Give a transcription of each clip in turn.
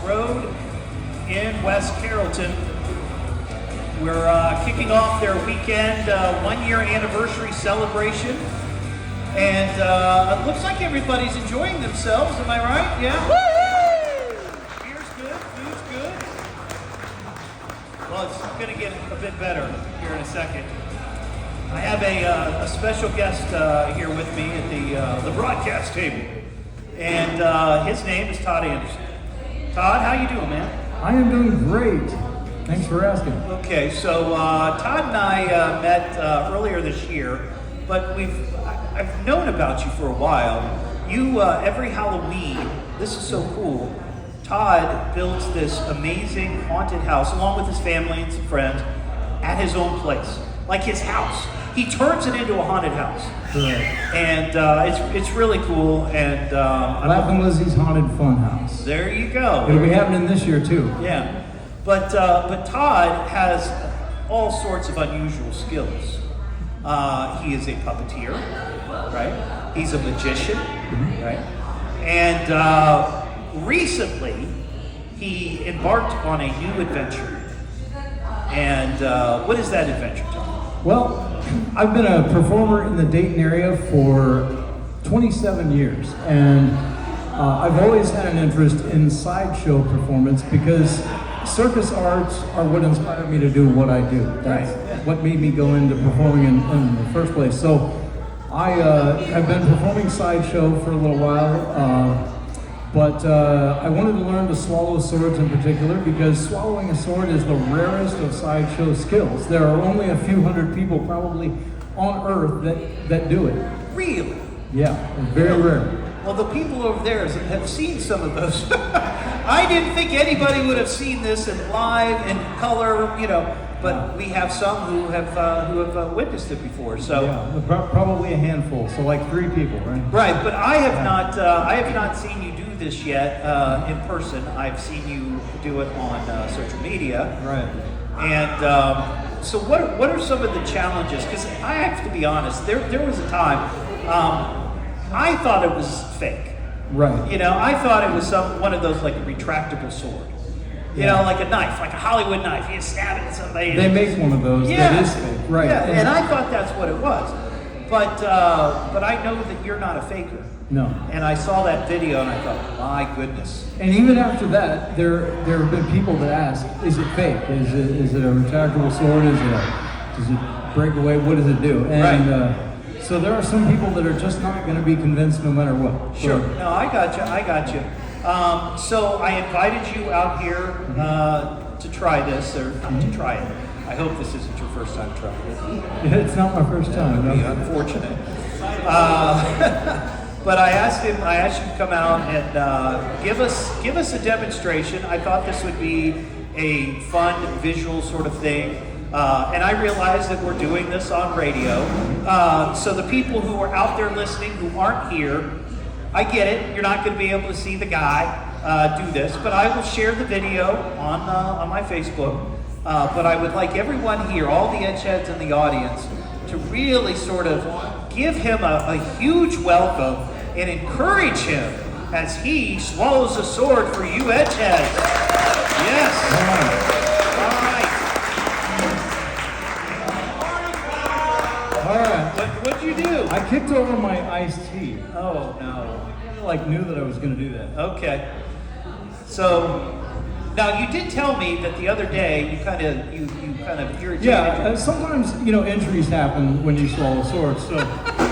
Road in West Carrollton. We're kicking off their weekend 1-year anniversary celebration. And it looks like everybody's enjoying themselves, am I right? Yeah? Woo! Beer's good, food's good. Well, it's going to get a bit better here in a second. I have a special guest here with me at the broadcast table. And his name is Todd Anderson. Todd, how you doing, man? I am doing great. Thanks for asking. Okay, so Todd and I met earlier this year, but I've known about you for a while. You, every Halloween, this is so cool, Todd builds this amazing haunted house, along with his family and some friends, at his own place, like his house. He turns it into a haunted house. Right. And it's really cool. And Laughing Lizzie's Haunted Fun House. There you go. It'll be happening this year, too. Yeah. But Todd has all sorts of unusual skills. He is a puppeteer, right? He's a magician, right? And recently, he embarked on a new adventure. And what is that adventure, Todd? Well, I've been a performer in the Dayton area for 27 years. And I've always had an interest in sideshow performance because circus arts are what inspired me to do what I do. That's what made me go into performing in the first place. So I have been performing sideshow for a little while, but I wanted to learn to swallow swords in particular because swallowing a sword is the rarest of sideshow skills. There are only a few hundred people probably on Earth that do it. Really? Yeah, very rare. Well, the people over there have seen some of those. I didn't think anybody would have seen this in live, in color, but we have some who have witnessed it before. So yeah, probably a handful. So like 3 people, right? Right, but I have not seen you do this yet in person. I've seen you do it on social media. Right. And so, what are some of the challenges? Because I have to be honest, there was a time. I thought it was fake. Right. I thought it was one of those like a retractable sword. Like a knife, like a Hollywood knife. You stab it at somebody. They make one of those that is fake. Right. Yeah, and I thought that's what it was. But I know that you're not a faker. No. And I saw that video and I thought, my goodness. And even after that, there have been people that ask, is it fake? Is it a retractable sword? Does it break away? What does it do? And right. So there are some people that are just not going to be convinced no matter what. Sure. No, I got you. So I invited you out here to try this, or to try it. I hope this isn't your first time trying it. It's not my first time. That would be unfortunate. But I asked him to come out and give us a demonstration. I thought this would be a fun visual sort of thing. And I realize that we're doing this on radio. So the people who are out there listening who aren't here, I get it. You're not going to be able to see the guy do this, but I will share the video on my Facebook. But I would like everyone here, all the edge heads in the audience, to really sort of give him a huge welcome and encourage him as he swallows a sword for you edge heads. Yes. What'd you do? I kicked over my iced tea. Oh no! I knew that I was going to do that. Okay. So now you did tell me that the other day you kind of irritated. Yeah. Sometimes injuries happen when you swallow swords, so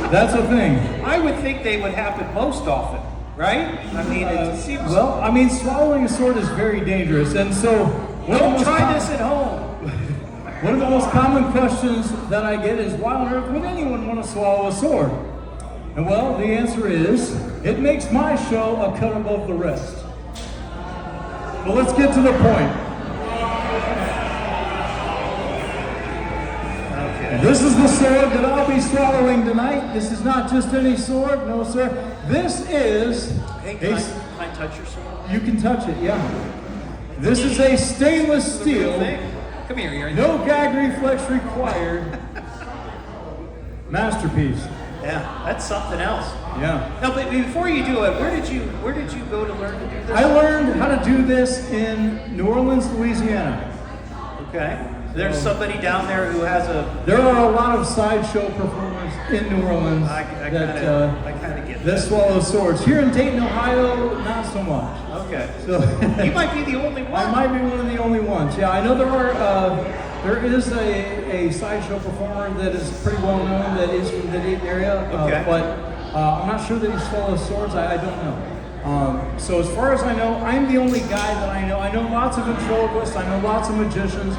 that's a thing. I would think they would happen most often, right? I mean, it seems. Well, I mean, swallowing a sword is very dangerous, and so don't try this at home. One of the most common questions that I get is, why on earth would anyone want to swallow a sword? And well, the answer is, it makes my show a cut above the rest. But let's get to the point. Okay. This is the sword that I'll be swallowing tonight. This is not just any sword, no sir. This is... Hey, can I touch your sword? You can touch it, yeah. This is a stainless steel... Come here, you're no gag reflex required. Masterpiece. Yeah, that's something else. Yeah. Now, but before you do it, where did you go to learn to do this? I learned how to do this in New Orleans, Louisiana. Okay. There's somebody down there who has a. There are a lot of sideshow performers in New Orleans I kind of get that that. swallow swords. Here in Dayton, Ohio, not so much. Okay. So You might be the only one. I might be one of the only ones. Yeah, I know there is a sideshow performer that is pretty well known that is from the Dayton area. Okay. But I'm not sure that he swallows swords. I don't know. So as far as I know, I'm the only guy that I know. I know lots of ventriloquists. I know lots of magicians.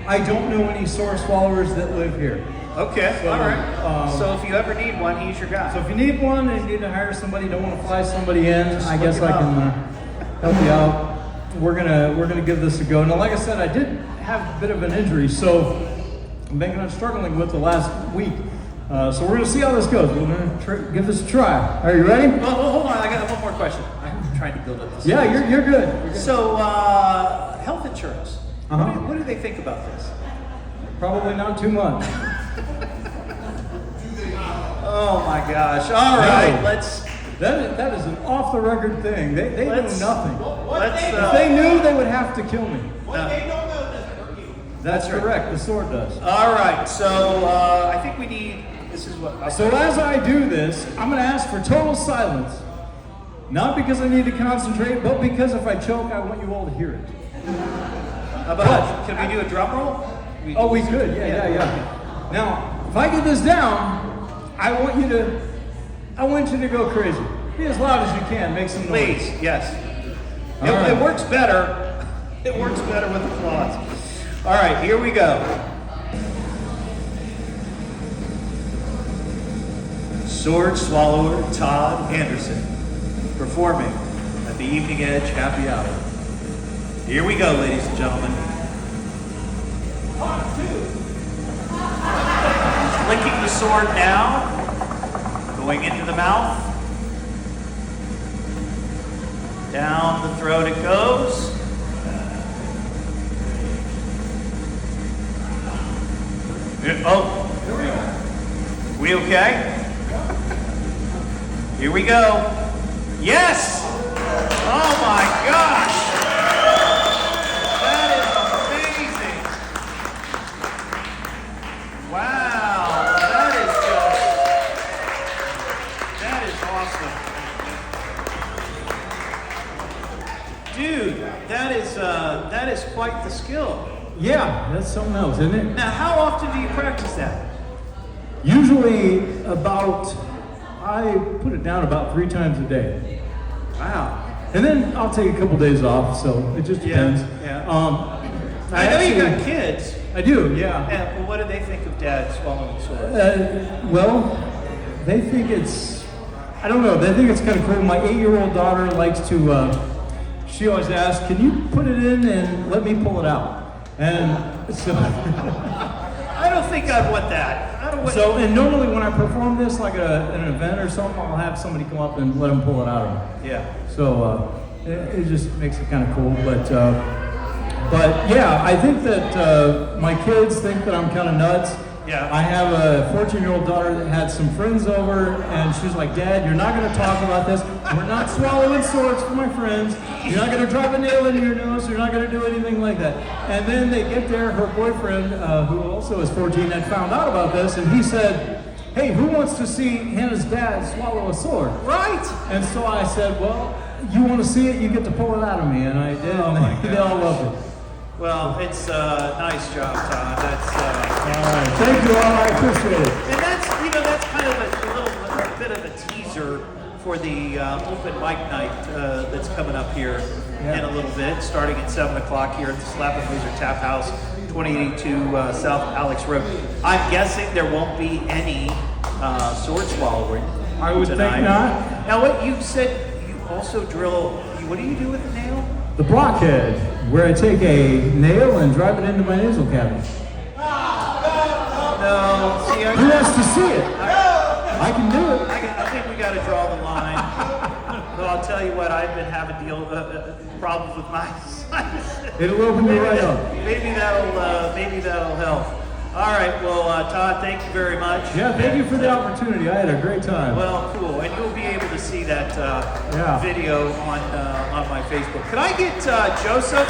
I don't know any sword swallowers that live here. Okay, So, all right. So if you ever need one, he's your guy. So if you need one and you need to hire somebody, don't want to fly somebody in, I look guess him I up. can help you out. We're gonna give this a go. Now, like I said, I did have a bit of an injury, so I've been struggling with the last week. So we're gonna see how this goes. We're gonna give this a try. Are you ready? Well, hold on. I got one more question. I'm trying to build up this. Yeah, you're good. You're good. So, health insurance. Uh-huh. What do they think about this? Probably not too much. Oh my gosh! All right, No. let's. That is an off the record thing. They know Let's- nothing. Let's. If they knew, they would have to kill me. Uh, That's right. correct. The sword does. all right. So I think we need. This is what. So as I do this, I'm going to ask for total silence. Not because I need to concentrate, but because if I choke, I want you all to hear it. How about? Can we do a drum roll? Oh, we could. Yeah. Now, if I get this down, I want you to go crazy. Be as loud as you can. Make some noise. Please, yes. All It, right. it works better. It works better with applause. All right, here we go. Sword Swallower Todd Anderson performing at the Evening Edge Happy Hour. Here we go, ladies and gentlemen. Flicking the sword now, going into the mouth. Down the throat it goes. Oh, we okay? Here we go. Yes! Oh my gosh! That is amazing! Wow, that is awesome. Dude, that is quite the skill. Yeah, that's something else, isn't it? Now, how often do you practice that? Usually I put it down about 3 times a day. Wow. And then I'll take a couple days off, so it just depends. Yeah. I know you actually- got kids. I do, yeah. And what do they think of Dad swallowing swords? Well, they think I don't know, they think it's kind of cool. My 8-year-old daughter likes to, she always asks, can you put it in and let me pull it out? And so, I don't think I'd want that. I don't want. and normally when I perform this, like an event or something, I'll have somebody come up and let them pull it out of me. Yeah. So it just makes it kind of cool. But yeah, I think that my kids think that I'm kind of nuts. Yeah. I have a 14-year-old daughter that had some friends over, and she's like, Dad, you're not going to talk about this. We're not swallowing swords for my friends. You're not going to drive a nail into your nose. You're not going to do anything like that. And then they get there, her boyfriend, who also is 14, had found out about this, and he said, hey, who wants to see Hannah's dad swallow a sword? Right. And so I said, well, you want to see it, you get to pull it out of me. And I did, Oh and my they all loved it. Well, it's nice job, Todd. That's All right, thank you all, I appreciate it. and that's kind of a bit of a teaser for the open mic night that's coming up here in a little bit, starting at 7 o'clock here at the Slap and Loser Tap House, 2082 South Alex Road. I'm guessing there won't be any sword swallowing I would tonight. think not. Now, what you said, you also drill. What do you do with the nail? The blockhead, where I take a nail and drive it into my nasal cavity. No, see, Who wants to see it? I can do it. I think we got to draw the line. But I'll tell you what, I've been having problems with my sinus. It'll open me right up. Maybe that'll help. All right, well, Todd, thank you very much. Yeah, thank you for the opportunity. I had a great time. Well, cool, and you'll be able to see that video on my Facebook. Could I get Joseph?